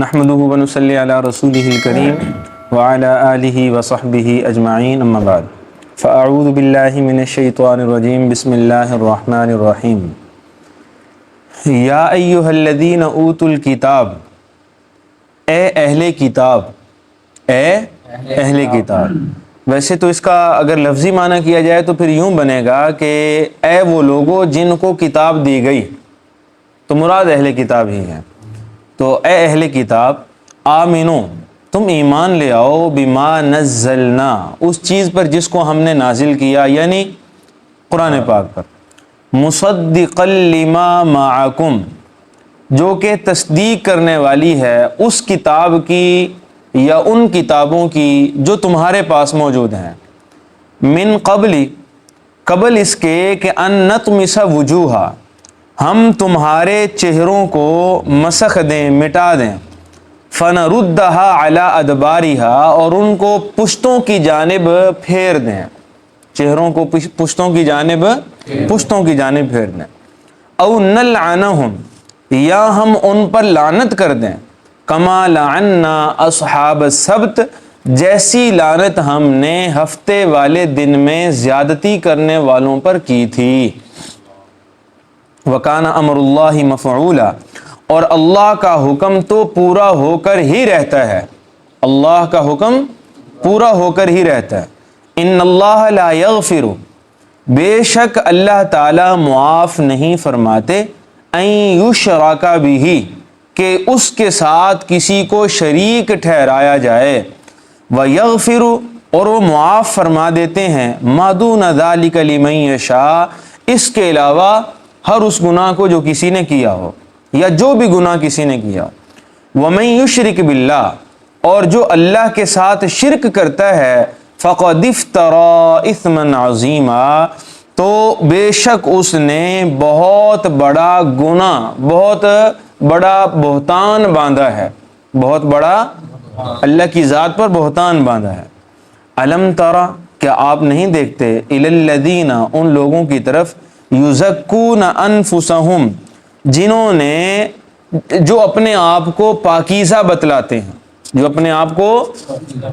نحمده ونصلي على رسوله الكريم وعلى آله وصحبه أجمعين أما بعد فأعوذ بالله من الشيطان الرجيم بسم الله الرحمن الرحيم یا ایھا الذین اوتوا الکتاب، اے اہل کتاب، اے اہل کتاب۔ ویسے تو اس کا اگر لفظی معنی کیا جائے تو پھر یوں بنے گا کہ اے وہ لوگوں جن کو کتاب دی گئی، تو مراد اہل کتاب ہی ہے۔ تو اے اہل کتاب آمنو، تم ایمان لے آؤ، بما نزلنا، اس چیز پر جس کو ہم نے نازل کیا، یعنی قرآن پاک پر، مصدقا لما معکم، جو کہ تصدیق کرنے والی ہے اس کتاب کی یا ان کتابوں کی جو تمہارے پاس موجود ہیں، من قبل اس کے کہ ان نطمس وجوہا، ہم تمہارے چہروں کو مسخ دیں، مٹا دیں، فنردھا علی ادبارہا، اور ان کو پشتوں کی جانب پھیر دیں، چہروں کو پشتوں کی جانب پھیر دیں، او نلعنہم، یا ہم ان پر لعنت کر دیں، کما لعنا اصحاب السبت، جیسی لعنت ہم نے ہفتے والے دن میں زیادتی کرنے والوں پر کی تھی۔ وکان امر اللہ مفعولا، اور اللہ کا حکم تو پورا ہو کر ہی رہتا ہے، اللہ کا حکم پورا ہو کر ہی رہتا ہے۔ ان اللہ لا یغفر، بے شک اللہ تعالی معاف نہیں فرماتے، ان یشرک بہ، کہ اس کے ساتھ کسی کو شریک ٹھہرایا جائے، ویغفر، اور وہ معاف فرما دیتے ہیں، ما دون ذلک لمن یشاء، اس کے علاوہ ہر اس گناہ کو جو کسی نے کیا ہو، یا جو بھی گناہ کسی نے کیا ہو۔ ومن یشرک باللہ، اور جو اللہ کے ساتھ شرک کرتا ہے، فقد افترى اثما عظیما، تو بے شک اس نے بہت بڑا گناہ، بہت بڑا بہتان باندھا ہے، بہت بڑا اللہ کی ذات پر بہتان باندھا ہے۔ الم ترى، کیا آپ نہیں دیکھتے، الی الذین، ان لوگوں کی طرف، یزکون انفسہم، جنہوں نے جو اپنے آپ کو پاکیزہ بتلاتے ہیں، جو اپنے آپ کو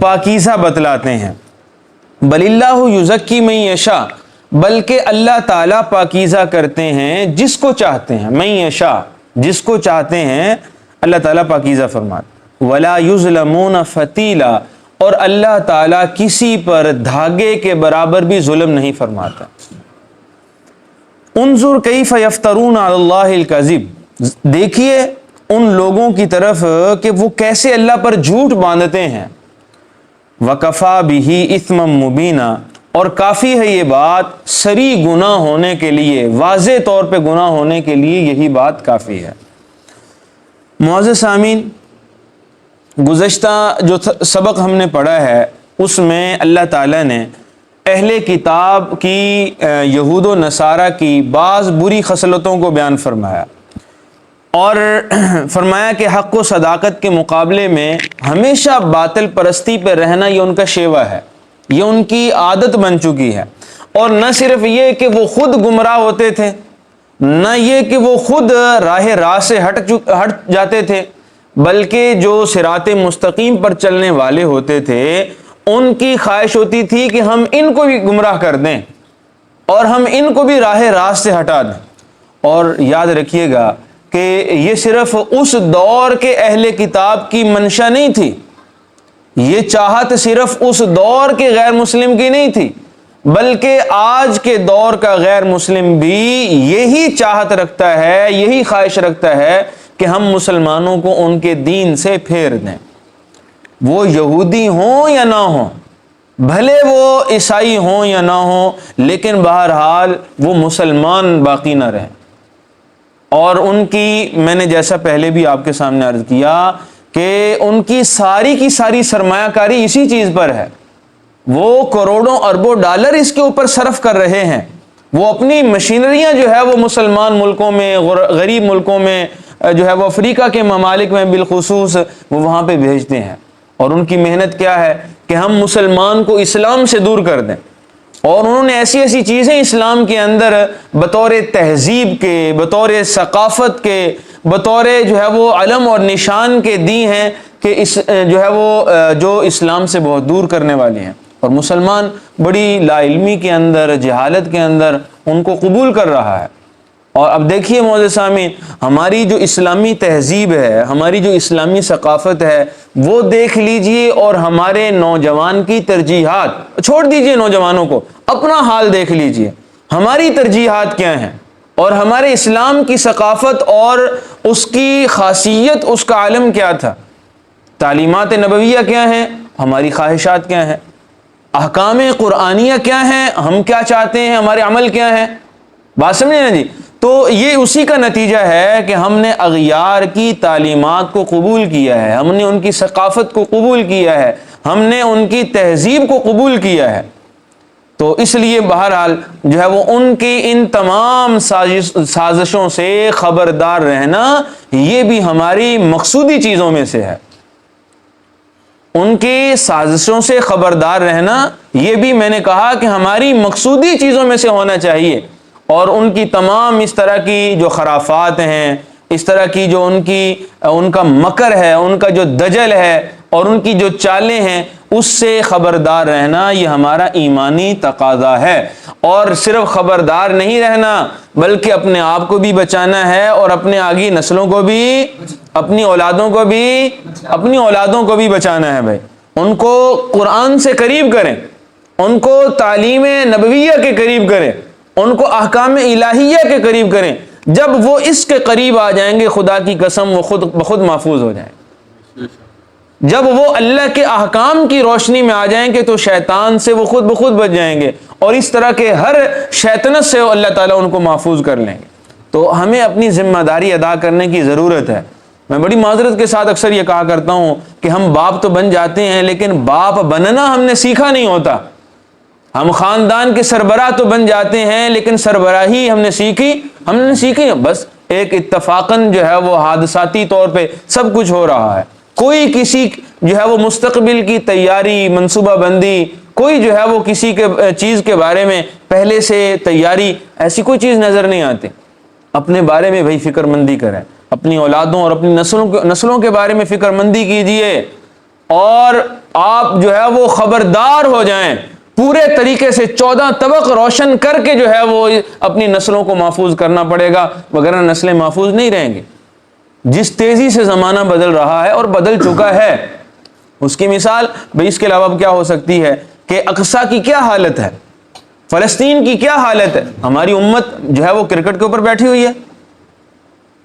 پاکیزہ بتلاتے ہیں، بل اللہ یزکی من یشاء، بلکہ اللہ تعالیٰ پاکیزہ کرتے ہیں جس کو چاہتے ہیں، من یشاء، جس کو چاہتے ہیں اللہ تعالیٰ پاکیزہ فرماتے، ولا یظلمون فتیلا، اور اللہ تعالیٰ کسی پر دھاگے کے برابر بھی ظلم نہیں فرماتا۔ انظر کیف یفترون علی اللہ الکذب، دیکھیے ان لوگوں کی طرف کہ وہ کیسے اللہ پر جھوٹ باندھتے ہیں، وکفا بہ اثما مبینا، اور کافی ہے یہ بات سری گناہ ہونے کے لیے، واضح طور پہ گناہ ہونے کے لیے یہی بات کافی ہے۔ معزز سامعین، گزشتہ جو سبق ہم نے پڑھا ہے اس میں اللہ تعالیٰ نے اہل کتاب کی، یہود و نصارہ کی بعض بری خصلتوں کو بیان فرمایا، اور فرمایا کہ حق و صداقت کے مقابلے میں ہمیشہ باطل پرستی پہ رہنا یہ ان کا شیوہ ہے، یہ ان کی عادت بن چکی ہے۔ اور نہ صرف یہ کہ وہ خود گمراہ ہوتے تھے، نہ یہ کہ وہ خود راہ سے ہٹ جاتے تھے، بلکہ جو صراط مستقیم پر چلنے والے ہوتے تھے ان کی خواہش ہوتی تھی کہ ہم ان کو بھی گمراہ کر دیں اور ہم ان کو بھی راہ راست سے ہٹا دیں۔ اور یاد رکھیے گا کہ یہ صرف اس دور کے اہل کتاب کی منشا نہیں تھی، یہ چاہت صرف اس دور کے غیر مسلم کی نہیں تھی، بلکہ آج کے دور کا غیر مسلم بھی یہی چاہت رکھتا ہے، یہی خواہش رکھتا ہے کہ ہم مسلمانوں کو ان کے دین سے پھیر دیں، وہ یہودی ہوں یا نہ ہوں، بھلے وہ عیسائی ہوں یا نہ ہوں، لیکن بہرحال وہ مسلمان باقی نہ رہیں۔ اور ان کی، میں نے جیسا پہلے بھی آپ کے سامنے عرض کیا کہ ان کی ساری سرمایہ کاری اسی چیز پر ہے، وہ کروڑوں اربوں ڈالر اس کے اوپر صرف کر رہے ہیں، وہ اپنی مشینریاں جو ہے وہ مسلمان ملکوں میں، غریب ملکوں میں جو ہے وہ افریقہ کے ممالک میں بالخصوص وہ وہاں پہ بھیجتے ہیں، اور ان کی محنت کیا ہے کہ ہم مسلمان کو اسلام سے دور کر دیں۔ اور انہوں نے ایسی ایسی چیزیں اسلام کے اندر بطور تہذیب کے، بطور ثقافت کے، بطور جو ہے وہ علم اور نشان کے دی ہیں کہ اس جو ہے وہ جو اسلام سے بہت دور کرنے والے ہیں، اور مسلمان بڑی لا علمی کے اندر، جہالت کے اندر ان کو قبول کر رہا ہے۔ اور اب دیکھیے معزز سامعین، ہماری جو اسلامی تہذیب ہے، ہماری جو اسلامی ثقافت ہے، وہ دیکھ لیجئے، اور ہمارے نوجوان کی ترجیحات، چھوڑ دیجئے نوجوانوں کو، اپنا حال دیکھ لیجئے، ہماری ترجیحات کیا ہیں، اور ہمارے اسلام کی ثقافت اور اس کی خاصیت، اس کا عالم کیا تھا، تعلیمات نبویہ کیا ہیں، ہماری خواہشات کیا ہیں، احکام قرآنیہ کیا ہیں، ہم کیا چاہتے ہیں، ہمارے عمل کیا ہیں، بات سمجھے نا جی۔ تو یہ اسی کا نتیجہ ہے کہ ہم نے اغیار کی تعلیمات کو قبول کیا ہے، ہم نے ان کی ثقافت کو قبول کیا ہے، ہم نے ان کی تہذیب کو قبول کیا ہے۔ تو اس لیے بہرحال جو ہے وہ ان کی ان تمام سازشوں سے خبردار رہنا، یہ بھی ہماری مقصودی چیزوں میں سے ہے۔ ان کی سازشوں سے خبردار رہنا، یہ بھی میں نے کہا کہ ہماری مقصودی چیزوں میں سے ہونا چاہیے، اور ان کی تمام اس طرح کی جو خرافات ہیں، اس طرح کی جو ان کا مکر ہے، ان کا جو دجل ہے، اور ان کی جو چالیں ہیں، اس سے خبردار رہنا یہ ہمارا ایمانی تقاضا ہے۔ اور صرف خبردار نہیں رہنا، بلکہ اپنے آپ کو بھی بچانا ہے، اور اپنے آگی نسلوں کو بھی، اپنی اولادوں کو بھی بچانا ہے۔ بھائی ان کو قرآن سے قریب کریں، ان کو تعلیم نبویہ کے قریب کریں، ان کو احکام الہیہ کے قریب کریں۔ جب وہ اس کے قریب آ جائیں گے، خدا کی قسم وہ خود بخود محفوظ ہو جائیں۔ جب وہ اللہ کے احکام کی روشنی میں آ جائیں گے تو شیطان سے وہ خود بخود بچ جائیں گے، اور اس طرح کے ہر شیطنت سے اللہ تعالیٰ ان کو محفوظ کر لیں گے۔ تو ہمیں اپنی ذمہ داری ادا کرنے کی ضرورت ہے۔ میں بڑی معذرت کے ساتھ اکثر یہ کہا کرتا ہوں کہ ہم باپ تو بن جاتے ہیں، لیکن باپ بننا ہم نے سیکھا نہیں ہوتا۔ ہم خاندان کے سربراہ تو بن جاتے ہیں، لیکن سربراہی ہم نے سیکھی بس ایک اتفاقاً جو ہے وہ حادثاتی طور پہ سب کچھ ہو رہا ہے۔ کوئی کسی جو ہے وہ مستقبل کی تیاری، منصوبہ بندی، کوئی جو ہے وہ کسی کے چیز کے بارے میں پہلے سے تیاری، ایسی کوئی چیز نظر نہیں آتی۔ اپنے بارے میں بھائی فکر مندی کریں، اپنی اولادوں اور اپنی نسلوں کے بارے میں فکر مندی کیجئے، اور آپ جو ہے وہ خبردار ہو جائیں، پورے طریقے سے 14 طبق روشن کر کے جو ہے وہ اپنی نسلوں کو محفوظ کرنا پڑے گا، وگرنہ نسلیں محفوظ نہیں رہیں گی۔ جس تیزی سے زمانہ بدل رہا ہے اور بدل چکا ہے، اس کی مثال بھئی اس کے علاوہ کیا ہو سکتی ہے کہ اقصیٰ کی کیا حالت ہے، فلسطین کی کیا حالت ہے۔ ہماری امت جو ہے وہ کرکٹ کے اوپر بیٹھی ہوئی ہے۔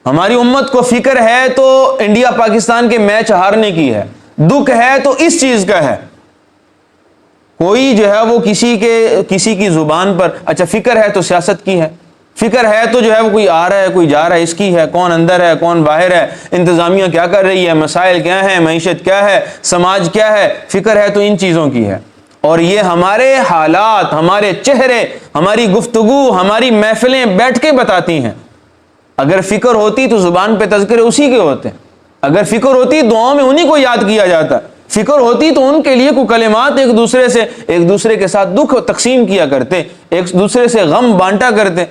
ہماری امت کو فکر ہے تو انڈیا پاکستان کے میچ ہارنے کی ہے، دکھ ہے تو اس چیز کا ہے۔ کوئی جو ہے وہ کسی کی زبان پر اچھا فکر ہے تو سیاست کی ہے، فکر ہے تو جو ہے وہ کوئی آ رہا ہے کوئی جا رہا ہے، اس کی ہے، کون اندر ہے کون باہر ہے، انتظامیہ کیا کر رہی ہے، مسائل کیا ہیں، معیشت کیا ہے، سماج کیا ہے، فکر ہے تو ان چیزوں کی ہے۔ اور یہ ہمارے حالات، ہمارے چہرے، ہماری گفتگو، ہماری محفلیں بیٹھ کے بتاتی ہیں۔ اگر فکر ہوتی تو زبان پہ تذکرے اسی کے ہوتے، اگر فکر ہوتی دعاؤں میں انہی کو یاد کیا جاتا، فکر ہوتی تو ان کے لیے کوئی کلمات ایک دوسرے کے ساتھ دکھ تقسیم کیا کرتے، ایک دوسرے سے غم بانٹا کرتے۔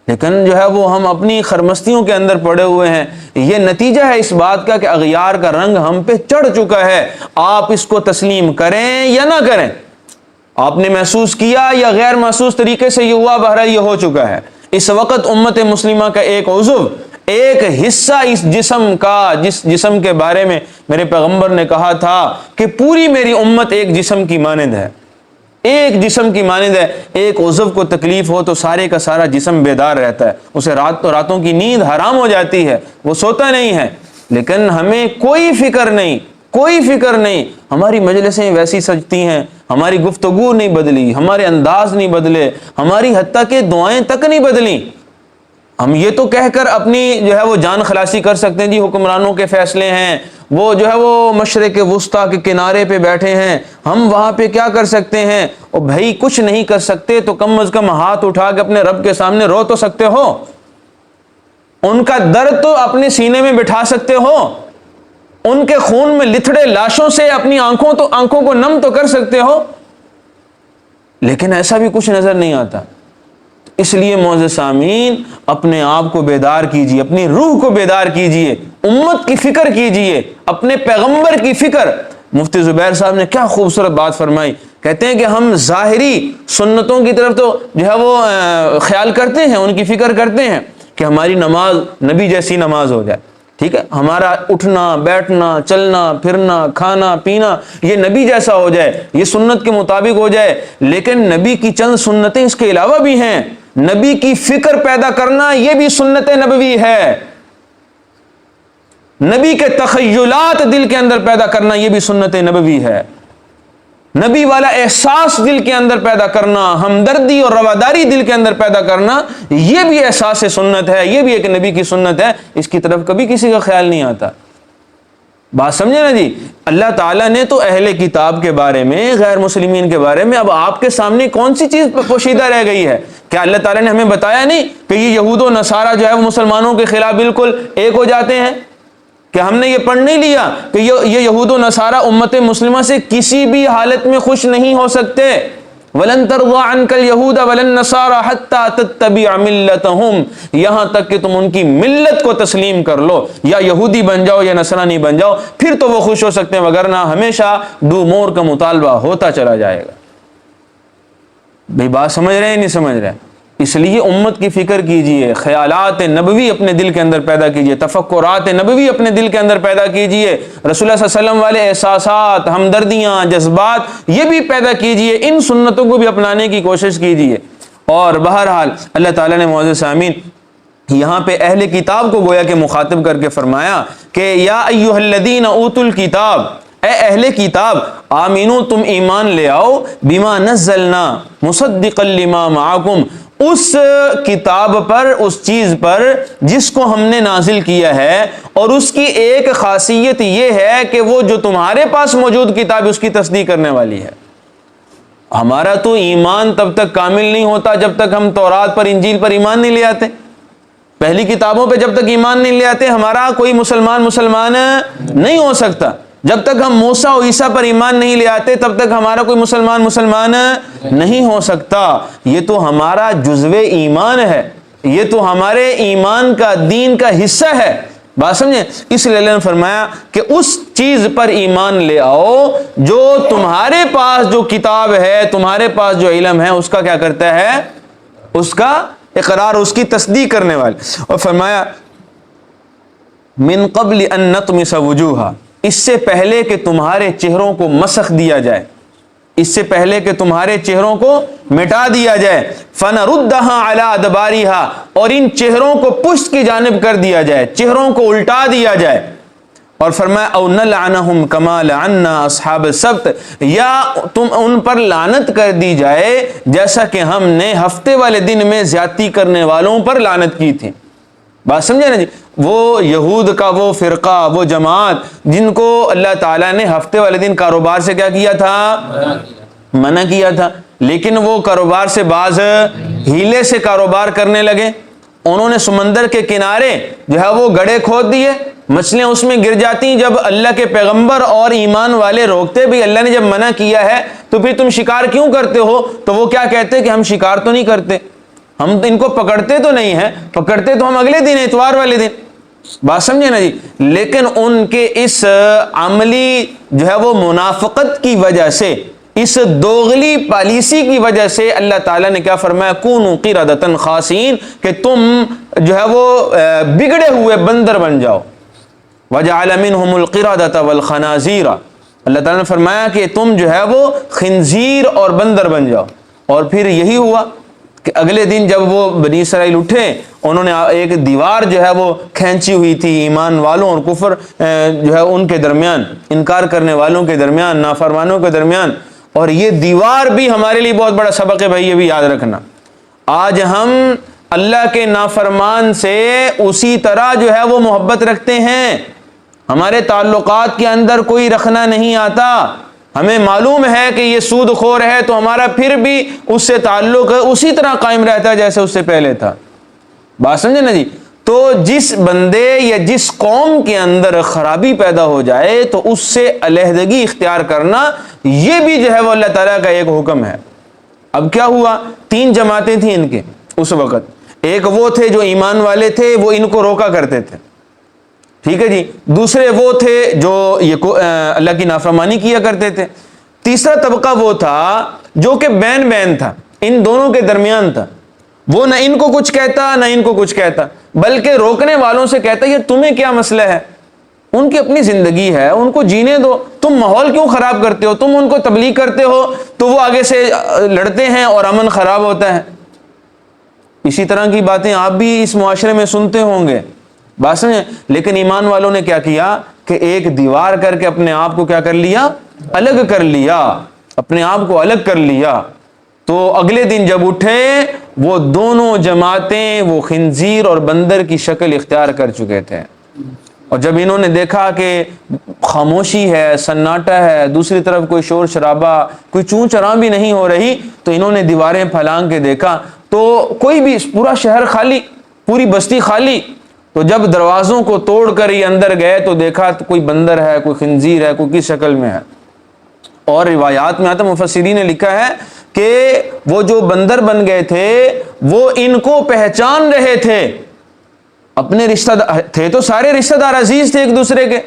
لیکن جو ہے وہ ہم اپنی خرمستیوں کے اندر پڑے ہوئے ہیں۔ یہ نتیجہ ہے اس بات کا کہ اغیار کا رنگ ہم پہ چڑھ چکا ہے۔ آپ اس کو تسلیم کریں یا نہ کریں، آپ نے محسوس کیا یا غیر محسوس طریقے سے یہ ہوا، بہرحال یہ ہو چکا ہے۔ اس وقت امت مسلمہ کا ایک عضو، ایک حصہ اس جسم کا، جس جسم کے بارے میں میرے پیغمبر نے کہا تھا کہ پوری میری امت ایک جسم کی مانند ہے، ایک جسم کی مانند ہے۔ ایک عضو کو تکلیف ہو تو سارے کا سارا جسم بیدار رہتا ہے، اسے راتوں کی نیند حرام ہو جاتی ہے، وہ سوتا نہیں ہے۔ لیکن ہمیں کوئی فکر نہیں، ہماری مجلسیں ویسی سجتی ہیں، ہماری گفتگو نہیں بدلی، ہمارے انداز نہیں بدلے، ہماری حتیٰ کہ دعائیں تک نہیں بدلی۔ ہم یہ تو کہہ کر اپنی جو ہے وہ جان خلاصی کر سکتے ہیں، جی حکمرانوں کے فیصلے ہیں، وہ جو ہے وہ مشرق وسطیٰ کے کنارے پہ بیٹھے ہیں، ہم وہاں پہ کیا کر سکتے ہیں؟ اور بھائی کچھ نہیں کر سکتے تو کم از کم ہاتھ اٹھا کے اپنے رب کے سامنے رو تو سکتے ہو، ان کا درد تو اپنے سینے میں بٹھا سکتے ہو، ان کے خون میں لتھڑے لاشوں سے اپنی آنکھوں کو نم تو کر سکتے ہو۔ لیکن ایسا بھی کچھ نظر نہیں آتا۔ اس لیے معزز سامعین اپنے آپ کو بیدار کیجیے، اپنی روح کو بیدار کیجیے، امت کی فکر کیجیے، اپنے پیغمبر کی فکر۔ مفتی زبیر صاحب نے کیا خوبصورت بات فرمائی، کہتے ہیں کہ ہم ظاہری سنتوں کی طرف تو جو ہے وہ خیال کرتے ہیں، ان کی فکر کرتے ہیں کہ ہماری نماز نبی جیسی نماز ہو جائے، ٹھیک ہے، ہمارا اٹھنا بیٹھنا چلنا پھرنا کھانا پینا یہ نبی جیسا ہو جائے، یہ سنت کے مطابق ہو جائے۔ لیکن نبی کی چند سنتیں اس کے علاوہ بھی ہیں، نبی کی فکر پیدا کرنا یہ بھی سنت نبوی ہے، نبی کے تخیلات دل کے اندر پیدا کرنا یہ بھی سنت نبوی ہے، نبی والا احساس دل کے اندر پیدا کرنا، ہمدردی اور رواداری دل کے اندر پیدا کرنا یہ بھی احساس سنت ہے، یہ بھی ایک نبی کی سنت ہے، اس کی طرف کبھی کسی کا خیال نہیں آتا۔ بات سمجھے نا جی؟ اللہ تعالیٰ نے تو اہل کتاب کے بارے میں، غیر مسلمین کے بارے میں، اب آپ کے سامنے کون سی چیز پوشیدہ رہ گئی ہے؟ کیا اللہ تعالیٰ نے ہمیں بتایا نہیں کہ یہ یہود و نصارہ جو ہے وہ مسلمانوں کے خلاف بالکل ایک ہو جاتے ہیں؟ کہ ہم نے یہ پڑھ نہیں لیا کہ یہ یہود و نصارہ امت مسلمہ سے کسی بھی حالت میں خوش نہیں ہو سکتے؟ وَلَن تَرْضَىٰ عَنْكَ الْيَهُودَ وَلَا النَّصَارَىٰ حَتَّىٰ تَتَّبِعَ مِلَّتَهُمْ، یہاں تک کہ تم ان کی ملت کو تسلیم کر لو، یا یہودی بن جاؤ یا نصرانی بن جاؤ، پھر تو وہ خوش ہو سکتے ہیں، وگرنہ ہمیشہ ڈو مور کا مطالبہ ہوتا چلا جائے گا۔ بھئی بات سمجھ رہے ہیں نہیں سمجھ رہے؟ اس لیے امت کی فکر کیجئے، خیالات نبوی اپنے دل کے اندر پیدا کیجئے، تفکرات نبوی اپنے دل کے اندر پیدا کیجئے، رسول اللہ صلی اللہ علیہ وسلم والے احساسات، ہمدردیاں، جذبات یہ بھی پیدا کیجئے، ان سنتوں کو بھی اپنانے کی کوشش کیجئے۔ اور بہرحال اللہ تعالیٰ نے معزز سامعین یہاں پہ اہل کتاب کو گویا کہ مخاطب کر کے فرمایا کہ یا ایھا الذین اوتوا الکتاب، اے اہل کتاب، آمینو تم ایمان لے آؤ، بما نزلنا مصدقا لما معکم، اس کتاب پر، اس چیز پر جس کو ہم نے نازل کیا ہے، اور اس کی ایک خاصیت یہ ہے کہ وہ جو تمہارے پاس موجود کتاب اس کی تصدیق کرنے والی ہے۔ ہمارا تو ایمان تب تک کامل نہیں ہوتا جب تک ہم تورات پر انجیل پر ایمان نہیں لے آتے، پہلی کتابوں پہ جب تک ایمان نہیں لے آتے ہمارا کوئی مسلمان نہیں ہو سکتا۔ جب تک ہم موسیٰ و عیسیٰ پر ایمان نہیں لے آتے تب تک ہمارا کوئی مسلمان نہیں ہو سکتا۔ یہ تو ہمارا جزو ایمان ہے، یہ تو ہمارے ایمان کا، دین کا حصہ ہے۔ بات سمجھیں؟ اس لیے اللہ نے فرمایا کہ اس چیز پر ایمان لے آؤ جو تمہارے پاس جو کتاب ہے، تمہارے پاس جو علم ہے اس کا کیا کرتا ہے؟ اس کا اقرار، اس کی تصدیق کرنے والے۔ اور فرمایا من قبل ان نطمس وجوہا، اس سے پہلے کہ تمہارے چہروں کو مسخ دیا جائے، اس سے پہلے کہ تمہارے چہروں کو مٹا دیا جائے، فَنَرُدَّهَا عَلَىٰ أَدْبَارِهَا، اور ان چہروں کو پشت کی جانب کر دیا جائے، چہروں کو الٹا دیا جائے۔ اور فرمایا او نلعنہم کما لعنا اصحاب السبت، یا تم ان پر لعنت کر دی جائے جیسا کہ ہم نے ہفتے والے دن میں زیادتی کرنے والوں پر لعنت کی تھی۔ بات سمجھے نا جی؟ وہ یہود کا وہ فرقہ، وہ جماعت جن کو اللہ تعالیٰ نے ہفتے والے دن کاروبار سے کیا کیا تھا؟ منع کیا تھا، لیکن وہ کاروبار سے بعض ہیلے سے کاروبار کرنے لگے، انہوں نے سمندر کے کنارے جو ہے وہ گڑھے کھود دیے، مچھلیاں اس میں گر جاتی، جب اللہ کے پیغمبر اور ایمان والے روکتے بھی اللہ نے جب منع کیا ہے تو پھر تم شکار کیوں کرتے ہو؟ تو وہ کیا کہتے کہ ہم شکار تو نہیں کرتے، ہم ان کو پکڑتے تو نہیں ہیں، پکڑتے تو ہم اگلے دن اتوار والے دن۔ بات سمجھے نا جی؟ لیکن ان کے اس عملی جو ہے وہ منافقت کی وجہ سے، اس دوغلی پالیسی کی وجہ سے اللہ تعالیٰ نے کیا فرمایا؟ کونوا قردۃ خاسئین، کہ تم جو ہے وہ بگڑے ہوئے بندر بن جاؤ۔ وجعل منہم القردۃ والخنازیر، اللہ تعالیٰ نے فرمایا کہ تم جو ہے وہ خنزیر اور بندر بن جاؤ۔ اور پھر یہی ہوا کہ اگلے دن جب وہ بنی اسرائیل اٹھے، انہوں نے ایک دیوار جو ہے وہ کھینچی ہوئی تھی ایمان والوں اور کفر جو ہے ان کے درمیان، انکار کرنے والوں کے درمیان، نافرمانوں کے درمیان۔ اور یہ دیوار بھی ہمارے لیے بہت بڑا سبق ہے بھائی، یہ بھی یاد رکھنا۔ آج ہم اللہ کے نافرمان سے اسی طرح جو ہے وہ محبت رکھتے ہیں، ہمارے تعلقات کے اندر کوئی رکھنا نہیں آتا۔ ہمیں معلوم ہے کہ یہ سود خور ہے تو ہمارا پھر بھی اس سے تعلق اسی طرح قائم رہتا ہے جیسے اس سے پہلے تھا۔ بات سمجھے نا جی؟ تو جس بندے یا جس قوم کے اندر خرابی پیدا ہو جائے تو اس سے علیحدگی اختیار کرنا یہ بھی جو ہے وہ اللہ تعالیٰ کا ایک حکم ہے۔ اب کیا ہوا؟ 3 جماعتیں تھیں ان کے، اس وقت۔ ایک وہ تھے جو ایمان والے تھے، وہ ان کو روکا کرتے تھے، ٹھیک ہے جی۔ دوسرے وہ تھے جو اللہ کی نافرمانی کیا کرتے تھے۔ تیسرا طبقہ وہ تھا جو کہ بین بین تھا، ان دونوں کے درمیان تھا، وہ نہ ان کو کچھ کہتا نہ ان کو کچھ کہتا، بلکہ روکنے والوں سے کہتا یہ تمہیں کیا مسئلہ ہے، ان کی اپنی زندگی ہے، ان کو جینے دو، تم ماحول کیوں خراب کرتے ہو، تم ان کو تبلیغ کرتے ہو تو وہ آگے سے لڑتے ہیں اور امن خراب ہوتا ہے۔ اسی طرح کی باتیں آپ بھی اس معاشرے میں سنتے ہوں گے، بات سمجھیں۔ لیکن ایمان والوں نے کیا کیا کہ ایک دیوار کر کے اپنے آپ کو کیا کر لیا، الگ کر لیا، اپنے آپ کو الگ کر لیا۔ تو اگلے دن جب اٹھے وہ دونوں جماعتیں وہ خنزیر اور بندر کی شکل اختیار کر چکے تھے، اور جب انہوں نے دیکھا کہ خاموشی ہے، سناٹا ہے، دوسری طرف کوئی شور شرابہ، کوئی چوں چراں بھی نہیں ہو رہی، تو انہوں نے دیواریں پھلانگ کے دیکھا تو کوئی بھی، پورا شہر خالی، پوری بستی خالی۔ تو جب دروازوں کو توڑ کر یہ اندر گئے تو دیکھا تو کوئی بندر ہے، کوئی خنزیر ہے، کوئی کس شکل میں ہے۔ اور روایات میں آتا، مفسرین نے لکھا ہے کہ وہ جو بندر بن گئے تھے وہ ان کو پہچان رہے تھے، اپنے رشتہ دار تھے تو سارے رشتہ دار عزیز تھے ایک دوسرے کے،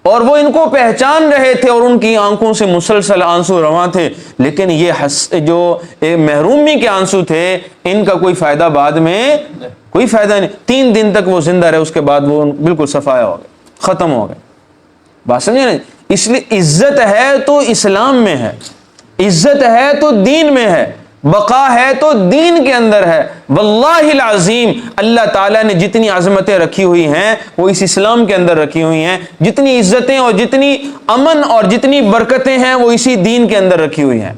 اور وہ ان کو پہچان رہے تھے، اور ان کی آنکھوں سے مسلسل آنسو رواں تھے، لیکن یہ جو محرومی کے آنسو تھے ان کا کوئی فائدہ بعد میں کوئی فائدہ نہیں۔ 3 دن تک وہ زندہ رہے، اس کے بعد وہ بالکل صفایا ہو گئے، ختم ہو گئے، بات سمجھے نا۔ اس لیے عزت ہے تو اسلام میں ہے، عزت ہے تو دین میں ہے، بقا ہے تو دین کے اندر ہے۔ واللہ العظیم اللہ تعالیٰ نے جتنی عظمتیں رکھی ہوئی ہیں وہ اس اسلام کے اندر رکھی ہوئی ہیں، جتنی عزتیں اور جتنی امن اور جتنی برکتیں ہیں وہ اسی دین کے اندر رکھی ہوئی ہیں۔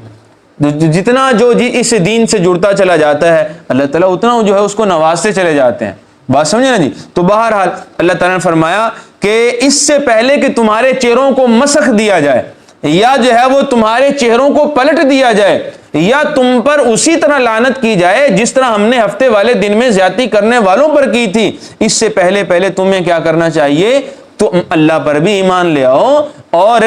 جتنا جو اس دین سے جڑتا چلا جاتا ہے اللہ تعالیٰ اتنا جو ہے اس کو نوازتے چلے جاتے ہیں، بات سمجھے نا جی۔ تو بہرحال اللہ تعالیٰ نے فرمایا کہ اس سے پہلے کہ تمہارے چہروں کو مسخ دیا جائے، یا جو ہے وہ تمہارے چہروں کو پلٹ دیا جائے، یا تم پر اسی طرح لعنت کی جائے جس طرح ہم نے ہفتے والے دن میں زیادتی کرنے والوں پر کی تھی، اس سے پہلے تمہیں کیا کرنا چاہیے، تو اللہ پر بھی ایمان لے آؤ، اور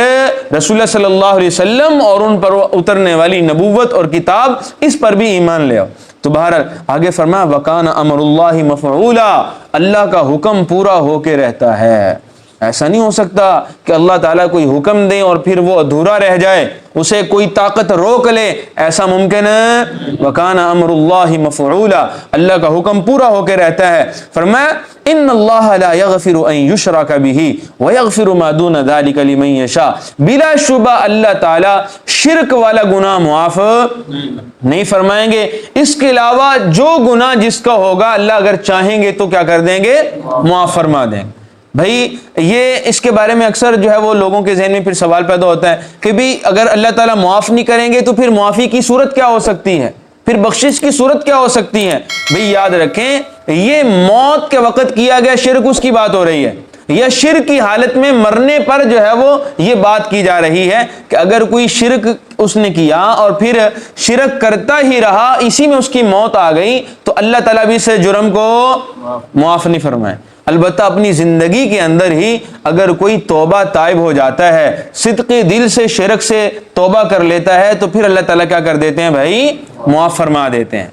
رسول اللہ صلی اللہ علیہ وسلم اور ان پر اترنے والی نبوت اور کتاب اس پر بھی ایمان لے آؤ۔ تو بہرحال آگے فرمایا وَكَانَ أَمْرُ اللَّهِ مَفْعُولًا، اللہ کا حکم پورا ہو کے رہتا ہے۔ ایسا نہیں ہو سکتا کہ اللہ تعالیٰ کوئی حکم دے اور پھر وہ ادھورا رہ جائے، اسے کوئی طاقت روک لے، ایسا ممکن ہے؟ وَكَانَ أَمْرُ اللَّهِ مَفْعُولًا، اللہ کا حکم پورا ہو کے رہتا ہے۔ فرمایا ان اللہ لا یغفر ان یشرک بہ ویغفر ما دون ذلک لمن یشاء، بلا شبہ اللہ تعالی شرک والا گناہ معاف نہیں فرمائیں گے، اس کے علاوہ جو گناہ جس کا ہوگا اللہ اگر چاہیں گے تو کیا کر دیں گے، معاف فرما دیں گے۔ بھائی یہ اس کے بارے میں اکثر جو ہے وہ لوگوں کے ذہن میں پھر سوال پیدا ہوتا ہے کہ بھی اگر اللہ تعالیٰ معاف نہیں کریں گے تو پھر معافی کی صورت کیا ہو سکتی ہے، پھر بخشش کی صورت کیا ہو سکتی ہے؟ بھئی یاد رکھیں یہ موت کے وقت کیا گیا شرک اس کی بات ہو رہی ہے، یا شرک کی حالت میں مرنے پر جو ہے وہ یہ بات کی جا رہی ہے کہ اگر کوئی شرک اس نے کیا اور پھر شرک کرتا ہی رہا، اسی میں اس کی موت آ گئی، تو اللہ تعالیٰ بھی اس جرم کو معاف نہیں فرمائے۔ البتہ اپنی زندگی کے اندر ہی اگر کوئی توبہ تائب ہو جاتا ہے، صدقی دل سے شرک سے توبہ کر لیتا ہے، تو پھر اللہ تعالیٰ کیا کر دیتے ہیں بھائی، معاف فرما دیتے ہیں۔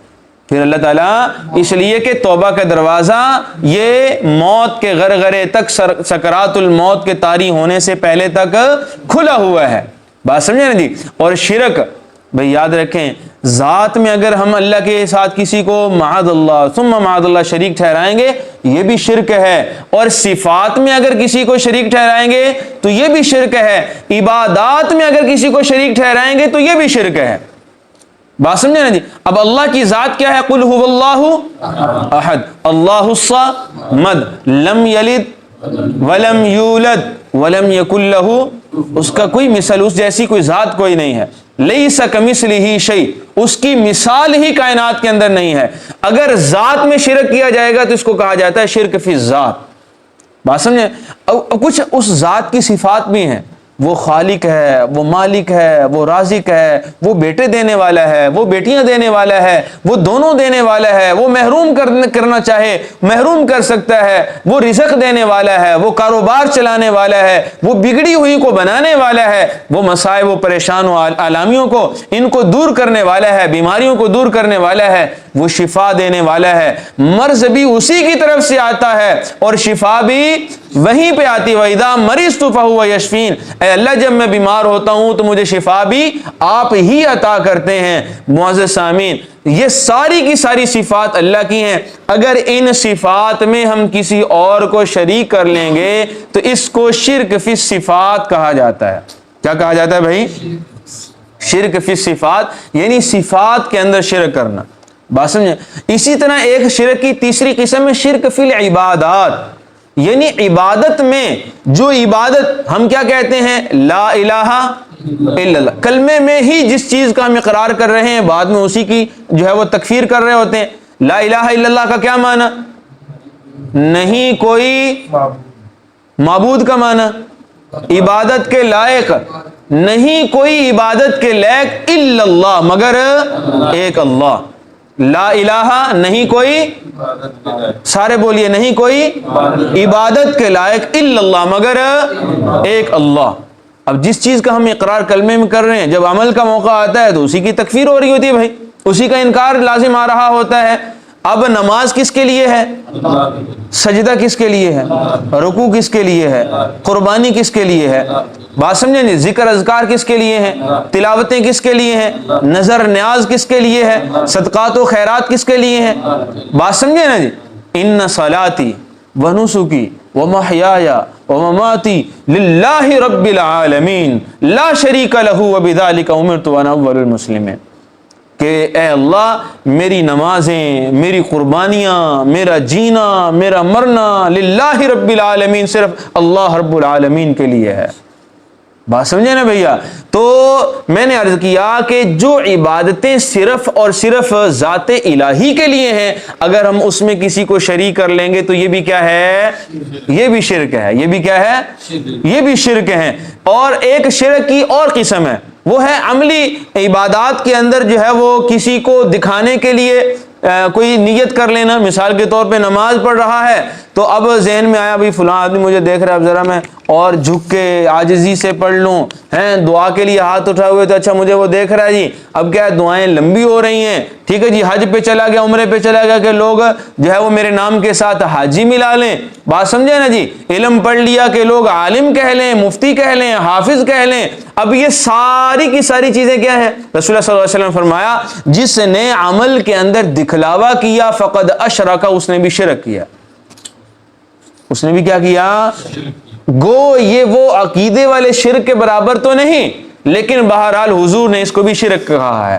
پھر اللہ تعالیٰ اس لیے کہ توبہ کا دروازہ یہ موت کے غرغرے تک، سکرات الموت کے طاری ہونے سے پہلے تک کھلا ہوا ہے، بات سمجھے نا جی۔ اور شرک بھئی یاد رکھیں ذات میں اگر ہم اللہ کے ساتھ کسی کو معاذ اللہ ثم معاذ اللہ شریک ٹھہرائیں گے یہ بھی شرک ہے، اور صفات میں اگر کسی کو شریک ٹھہرائیں گے تو یہ بھی شرک ہے، عبادات میں اگر کسی کو شریک ٹھہرائیں گے تو یہ بھی شرک ہے، بات سمجھے نا جی۔ اب اللہ کی ذات کیا ہے، قل هو اللہ احد اللہ الصمد لم یلد ولم یولد ولم یکن لہ، اس کا کوئی مثل، اس جیسی کوئی ذات کوئی نہیں ہے، لیس کمثلہ شیء، اس کی مثال ہی کائنات کے اندر نہیں ہے۔ اگر ذات میں شرک کیا جائے گا تو اس کو کہا جاتا ہے شرک فی الذات، بات سمجھے۔ کچھ اس ذات کی صفات بھی ہیں وہ خالق ہے، وہ مالک ہے، وہ رازق ہے، وہ بیٹے دینے والا ہے، وہ بیٹیاں دینے والا ہے، وہ دونوں دینے والا ہے، وہ محروم کرنا چاہے محروم کر سکتا ہے، وہ رزق دینے والا ہے، وہ کاروبار چلانے والا ہے، وہ بگڑی ہوئی کو بنانے والا ہے، وہ مصائب و پریشان و آلامیوں کو ان کو دور کرنے والا ہے، بیماریوں کو دور کرنے والا ہے، وہ شفا دینے والا ہے، مرض بھی اسی کی طرف سے آتا ہے اور شفا بھی وہیں پہ آتی ہے۔ وَإِذَا مَرِضْتُ فَهُوَ يَشْفِينِ، اے اللہ جب میں بیمار ہوتا ہوں تو مجھے شفا بھی آپ ہی عطا کرتے ہیں۔ معزز سامعین، یہ ساری کی ساری صفات اللہ کی ہیں، اگر ان صفات میں ہم کسی اور کو شریک کر لیں گے تو اس کو شرک فی الصفات کہا جاتا ہے۔ کیا کہا جاتا ہے بھائی؟ شرک فی الصفات، یعنی صفات کے اندر شرک کرنا۔ بات سمجھیں؟ اسی طرح ایک شرک کی تیسری قسم ہے شرک فی العبادات، یعنی عبادت میں جو عبادت ہم کیا کہتے ہیں؟ لا الہ الا اللہ، کلمے میں ہی جس چیز کا ہم اقرار کر رہے ہیں بعد میں اسی کی جو ہے وہ تکفیر کر رہے ہوتے ہیں۔ لا الہ الا اللہ کا کیا معنی؟ نہیں کوئی معبود کا معنی، عبادت کے لائق نہیں کوئی عبادت کے لائق الا اللہ، مگر ایک اللہ۔ لا الہ نہیں کوئی، سارے بولیے، نہیں کوئی عبادت کے لائق الا اللہ، مگر ایک اللہ۔ اب جس چیز کا ہم اقرار کلمے میں کر رہے ہیں جب عمل کا موقع آتا ہے تو اسی کی تکفیر ہو رہی ہوتی ہے بھائی، اسی کا انکار لازم آ رہا ہوتا ہے۔ اب نماز کس کے لیے ہے؟ سجدہ کس کے لیے ہے؟ رکوع کس کے لیے ہے؟ قربانی کس کے لیے ہے؟ بات سمجھیں نہیں؟ ذکر اذکار کس کے لیے ہیں؟ تلاوتیں کس کے لیے ہیں؟ نظر نیاز کس کے لیے ہے؟ صدقات و خیرات کس کے لیے ہیں؟ بات سمجھے نا جی؟ ان صلاتی و نسکی و محیای و مماتی للہ رب العالمین لا شریک لہ وبذالک امرت وانا اول المسلمین، کہ اے اللہ میری نمازیں، میری قربانیاں، میرا جینا، میرا مرنا للہ رب العالمین، صرف اللہ رب العالمین کے لیے ہے۔ بات سمجھے نا بھیا؟ تو میں نے عرض کیا کہ جو عبادتیں صرف اور صرف ذات الہی کے لیے ہیں، اگر ہم اس میں کسی کو شریک کر لیں گے تو یہ بھی کیا ہے؟ یہ بھی شرک ہے۔ یہ بھی کیا ہے؟ یہ بھی شرک ہے۔ اور ایک شرک کی اور قسم ہے، وہ ہے عملی عبادات کے اندر جو ہے وہ کسی کو دکھانے کے لیے کوئی نیت کر لینا۔ مثال کے طور پہ نماز پڑھ رہا ہے تو اب ذہن میں آیا بھائی فلاں آدمی مجھے دیکھ رہا ہے، اب ذرا میں اور جھک کے عاجزی سے پڑھ لوں، ہیں دعا کے لیے ہاتھ اٹھائے ہوئے تو اچھا مجھے وہ دیکھ رہا ہے جی، اب کیا ہے دعائیں لمبی ہو رہی ہیں، ٹھیک ہے جی، حج پہ چلا گیا، عمرے پہ چلا گیا کہ لوگ جو ہے وہ میرے نام کے ساتھ حاجی ملا لیں۔ بات سمجھے نا جی؟ علم پڑھ لیا کہ لوگ عالم کہہ لیں، مفتی کہہ لیں، حافظ کہہ لیں۔ اب یہ ساری کی ساری چیزیں کیا ہیں؟ رسول اللہ صلی اللہ علیہ وسلم نے فرمایا جس نے عمل کے اندر دکھلاوا کیا فقد اشرک، اس نے بھی شرک کیا۔ اس نے بھی کیا کیا؟ گو یہ وہ عقیدے والے شرک کے برابر تو نہیں، لیکن بہرحال حضور نے اس کو بھی شرک کہا ہے۔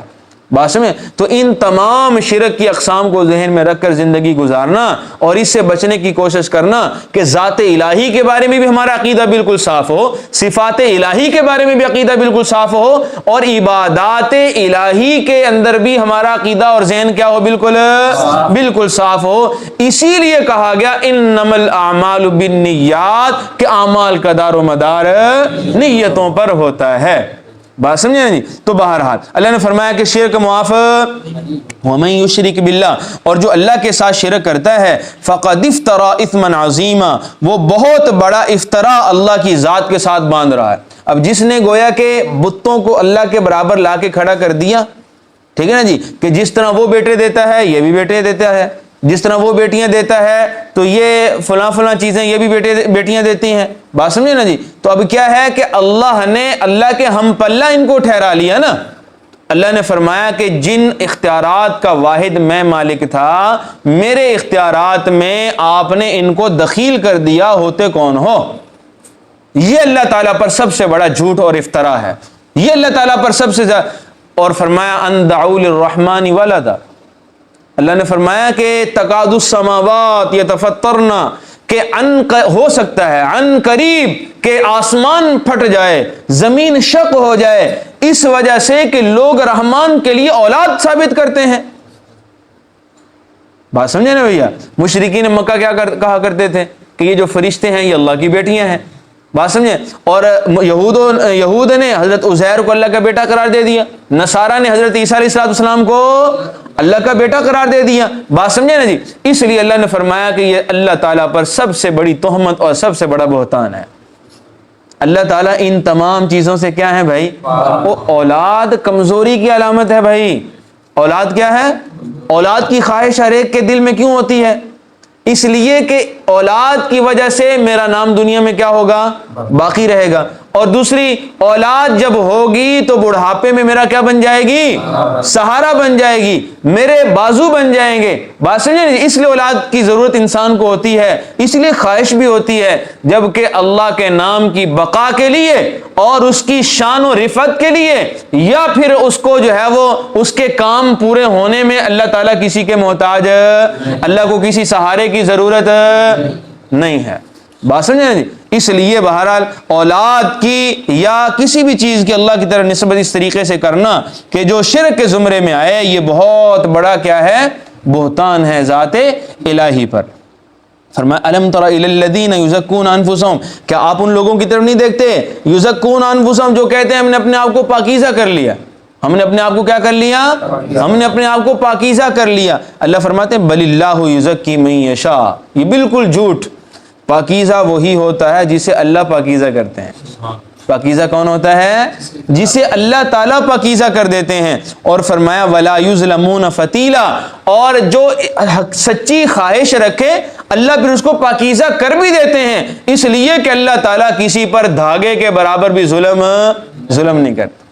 بات سمجھیں؟ تو ان تمام شرک کی اقسام کو ذہن میں رکھ کر زندگی گزارنا اور اس سے بچنے کی کوشش کرنا کہ ذات الہی کے بارے میں بھی ہمارا عقیدہ بالکل صاف ہو، صفات الہی کے بارے میں بھی عقیدہ بالکل صاف ہو، اور عبادات الہی کے اندر بھی ہمارا عقیدہ اور ذہن کیا ہو؟ بالکل صاف ہو۔ اسی لیے کہا گیا انما الاعمال بالنیات، کہ اعمال کا دار و مدار نیتوں پر ہوتا ہے۔ بات سمجھے نا جی؟ تو بہرحال اللہ نے فرمایا کہ شرک معاف، ومن یشرک باللہ، اور جو اللہ کے ساتھ شرک کرتا ہے فقد افترا اثما عظیما، وہ بہت بڑا افترا اللہ کی ذات کے ساتھ باندھ رہا ہے۔ اب جس نے گویا کہ بتوں کو اللہ کے برابر لا کے کھڑا کر دیا، ٹھیک ہے نا جی، کہ جس طرح وہ بیٹے دیتا ہے یہ بھی بیٹے دیتا ہے، جس طرح وہ بیٹیاں دیتا ہے تو یہ فلاں فلاں چیزیں یہ بھی بیٹیاں دیتی ہیں۔ بات سمجھے نا جی؟ تو اب کیا ہے کہ اللہ نے اللہ کے ہم پلہ ان کو ٹھہرا لیا نا۔ اللہ نے فرمایا کہ جن اختیارات کا واحد میں مالک تھا، میرے اختیارات میں آپ نے ان کو دخیل کر دیا، ہوتے کون ہو؟ یہ اللہ تعالیٰ پر سب سے بڑا جھوٹ اور افترا ہے، یہ اللہ تعالیٰ پر سب سے زیادہ۔ اور فرمایا ان دعوا للرحمن ولدا، اللہ نے فرمایا کہ تکاد السماوات یتفطرن، کہ ہو سکتا ہے ان قریب کہ آسمان پھٹ جائے، زمین شق ہو جائے، اس وجہ سے کہ لوگ رحمان کے لیے اولاد ثابت کرتے ہیں۔ بات سمجھے نا بھیا؟ مشرکین مکہ کیا کہا کرتے تھے کہ یہ جو فرشتے ہیں یہ اللہ کی بیٹیاں ہیں۔ بات سمجھے. اور یہود نے حضرت عزیر کو اللہ کا بیٹا قرار دے دیا, نصارہ نے حضرت عیسیٰ علیہ السلام کو اللہ کا بیٹا قرار دے دیا. بات سمجھے نا جی. اس لیے اللہ نے فرمایا کہ یہ اللہ تعالیٰ پر سب سے بڑی تہمت اور سب سے بڑا بہتان ہے. اللہ تعالیٰ ان تمام چیزوں سے کیا ہے بھائی؟ وہ اولاد کمزوری کی علامت ہے بھائی. اولاد کیا ہے؟ اولاد کی خواہش ہر ایک کے دل میں کیوں ہوتی ہے؟ اس لیے کہ اولاد کی وجہ سے میرا نام دنیا میں کیا ہوگا؟ باقی رہے گا. اور دوسری, اولاد جب ہوگی تو بڑھاپے میں میرا کیا بن جائے گی؟ سہارا بن جائے گی, میرے بازو بن جائیں گے. بات سمجھے. اس لیے اولاد کی ضرورت انسان کو ہوتی ہے, اس لیے خواہش بھی ہوتی ہے, جبکہ اللہ کے نام کی بقا کے لیے اور اس کی شان و رفعت کے لیے, یا پھر اس کو جو ہے وہ اس کے کام پورے ہونے میں اللہ تعالیٰ کسی کے محتاج, اللہ کو کسی سہارے کی ضرورت نہیں ہے. بات سمجھیں جی. اس لیے بہرحال اولاد کی یا کسی بھی چیز کی اللہ کی طرف نسبت اس طریقے سے کرنا کہ جو شرک کے زمرے میں آئے, یہ بہت بڑا کیا ہے؟ بہتان ہے ذات الہی پر. فرمایا الم تر الی الذین یزکون انفسہم, کیا آپ ان لوگوں کی طرف نہیں دیکھتے؟ یزکون انفسہم, جو کہتے ہیں ہم نے اپنے آپ کو پاکیزہ کر لیا. ہم نے اپنے آپ کو کیا کر لیا؟ ہم نے اپنے آپ کو پاکیزہ کر لیا. اللہ فرماتے ہیں بل اللہ یزکی من یشاء, یہ بالکل جھوٹ. پاکیزہ وہی ہوتا ہے جسے اللہ پاکیزہ کرتے ہیں. پاکیزہ کون ہوتا ہے؟ جسے اللہ تعالیٰ پاکیزہ کر دیتے ہیں. اور فرمایا ولا یظلمون فتیلا, اور جو سچی خواہش رکھے اللہ پھر اس کو پاکیزہ کر بھی دیتے ہیں, اس لیے کہ اللہ تعالیٰ کسی پر دھاگے کے برابر بھی ظلم نہیں کرتا.